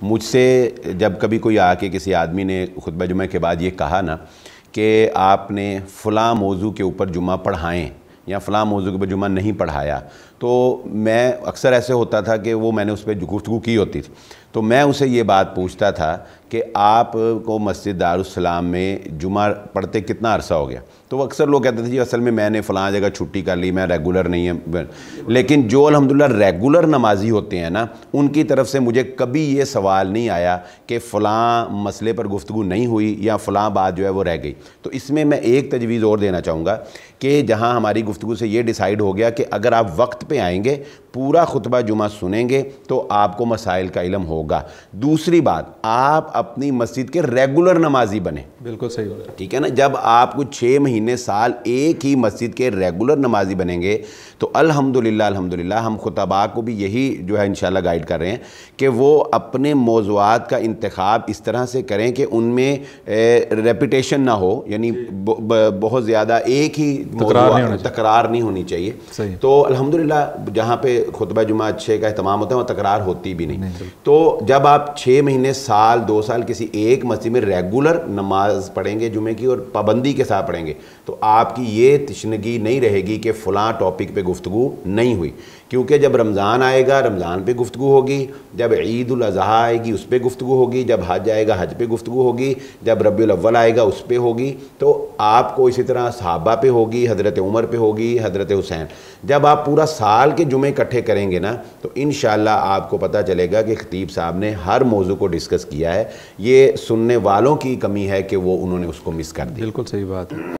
مجھ سے جب کبھی کوئی آ کے کسی آدمی نے خطبہ جمعہ کے بعد یہ کہا نا کہ آپ نے فلاں موضوع کے اوپر جمعہ پڑھائیں یا فلاں موضوع کے اوپر جمعہ نہیں پڑھایا، تو میں اکثر ایسے ہوتا تھا کہ وہ میں نے اس پہ گفتگو کی ہوتی تھی، تو میں اسے یہ بات پوچھتا تھا کہ آپ کو مسجد دارالسلام میں جمعہ پڑھتے کتنا عرصہ ہو گیا؟ تو وہ اکثر لوگ کہتے تھے جی اصل میں نے فلاں جگہ چھٹی کر لی، میں ریگولر نہیں ہے۔ لیکن جو الحمدللہ ریگولر نمازی ہوتے ہیں نا، ان کی طرف سے مجھے کبھی یہ سوال نہیں آیا کہ فلاں مسئلے پر گفتگو نہیں ہوئی یا فلاں بات جو ہے وہ رہ گئی۔ تو اس میں ایک تجویز اور دینا چاہوں گا کہ جہاں ہماری گفتگو سے یہ ڈیسائیڈ ہو گیا کہ اگر آپ وقت پہ آئیں گے، پورا خطبہ جمعہ سنیں گے تو آپ کو مسائل کا علم ہوگا۔ دوسری بات، آپ اپنی مسجد کے ریگولر نمازی بنیں۔ بالکل صحیح بات ہے، ٹھیک ہے نا؟ جب آپ کو 6 مہینے سال ایک ہی مسجد کے ریگولر نمازی بنیں گے تو الحمدللہ ہم خطباء کو بھی یہی جو ہے انشاءاللہ گائیڈ کر رہے ہیں کہ وہ اپنے موضوعات کا انتخاب اس طرح سے کریں کہ ان میں ریپیٹیشن نہ ہو، یعنی بہت زیادہ ایک ہی تکرار نہیں ہونی چاہیے۔ تو الحمدللہ جہاں پہ خطبہ جمعہ اچھے کا اہتمام ہوتا ہے وہ تکرار ہوتی بھی نہیں۔ تو جب آپ 6 مہینے سال 2 سال کسی ایک مسجد میں ریگولر نماز پڑھیں گے جمعے کی اور پابندی کے ساتھ پڑھیں گے تو آپ کی یہ تشنگی نہیں رہے گی کہ فلاں ٹاپک پہ گفتگو نہیں ہوئی، کیونکہ جب رمضان آئے گا رمضان پہ گفتگو ہوگی، جب عید الاضحیٰ آئے گی اس پہ گفتگو ہوگی، جب حج آئے گا حج پہ گفتگو ہوگی، جب ربیع الاول آئے گا اس پہ ہوگی، تو آپ کو اسی طرح صحابہ پہ ہوگی، حضرت عمر پہ ہوگی، حضرت حسین۔ جب آپ پورا سال کے جمعے اکٹھے کریں گے نا تو انشاءاللہ آپ کو پتہ چلے گا کہ خطیب صاحب نے ہر موضوع کو ڈسکس کیا ہے۔ یہ سننے والوں کی کمی ہے کہ وہ انہوں نے اس کو مس کر دیا۔ بالکل صحیح بات ہے۔